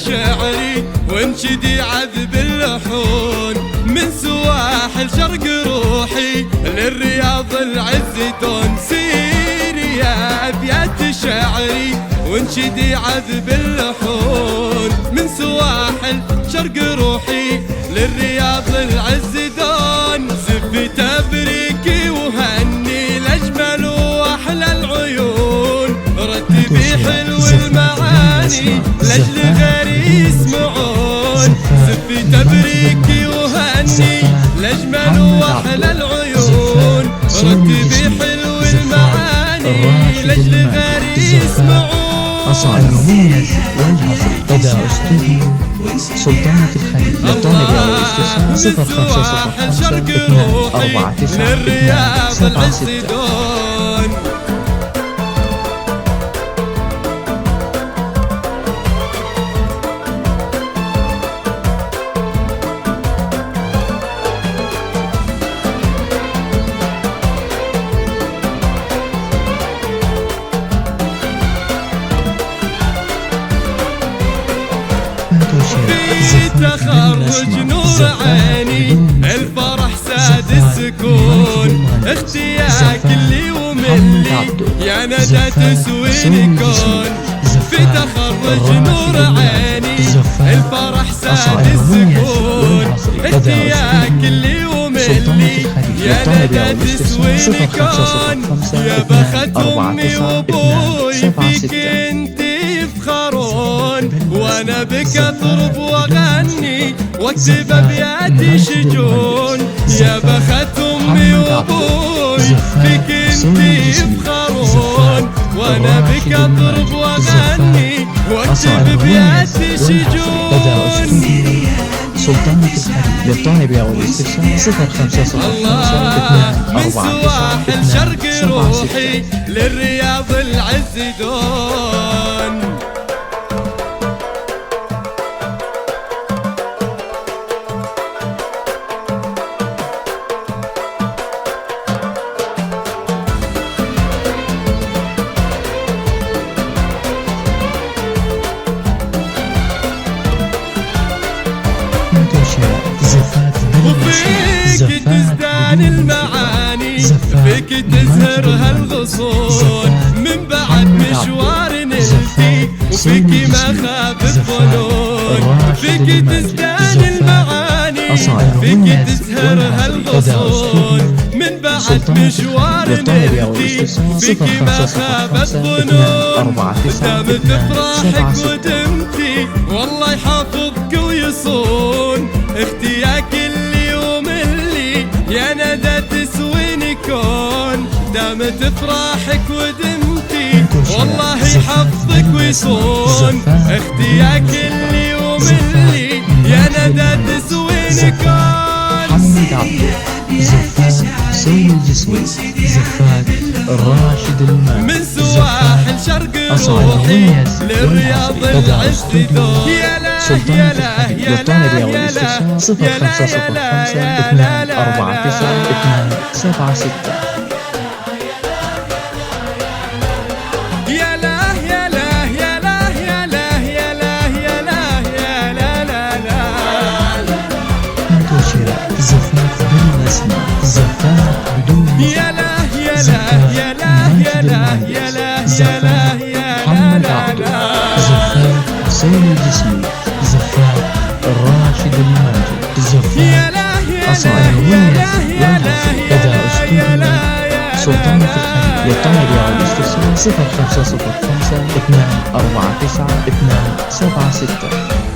شعري وانشدي عذب اللحون من سواحل شرق روحي للرياض العز دون. سيري يا أبيات شعري وانشدي عذب اللحون من سواحل شرق روحي للرياض العز دون. زفي تبريكي وهني الأجمل وأحلى العيون رتبي حلو المعاني لأجل غيري يسمعون. زفي تبريكي وهني الأجمل وأحلى العيون رتبي حلو المعاني لأجل غيري يسمعون. أصالة والحصري إذا استوديو سلطانة الخليل للطالب أو الاستفسار 0505 للرياض العز دون. في تخرج نور عيني الفرح ساد السكون. اختياك اللي وملي يا ندى تسويني كون. في تخرج نور عيني الفرح ساد السكون. اختياك اللي وملي يا ندى تسويني كون. يا بخت امي وابوي فيك انت يفخرون وانا بك اطرب واغني واكتب ابياتي شجون. يا بخت امي وابوي فيك انت يفخرون وانا بك اطرب واغني واكتب ابياتي شجون. سلطانة الخليل للطالب أو الاستفسار 0505 الله من سواحل شرق روحي للرياض العز دون. وفيك تزدان المعاني فيك تزهر هالغصون من بعد مشوار نلتي وفيك ما خاب الظنون. فيك تزدان المعاني فيك تزهر هالغصون من بعد مشوار نلتي وفيك ما خاب الظنون. دامت افراحك ودمتي والله يحافظك ويصون. اختياك اللي وملي يا ندى تسويني كون. دامت افراحك ودمتي والله يحفظك ويصون. اختياك اللي وملي يا ندى تسويني كون. محمد عبده زفاف سيد الجسمي زفاف الراشد المال من سواحل شرق روحي للرياض العز دون. يا لا يا لا يا لا يا لا 0505 249 276. يا لا يا لا يا لا يا لا يا لا يا لا يا لا لا لا. منتشرة زفاف بالأسماء زفاف بدون يا لا يا لا يا لا يا لا يا لا يا لا يا لا لا. زفاف سيد الجسمي زفاف الراشد الماجد زفاف يا لا يا لا يا لا يا لا يا لا يا سلطانة الخليل للطالب أو الاستفسار 0505 249 276.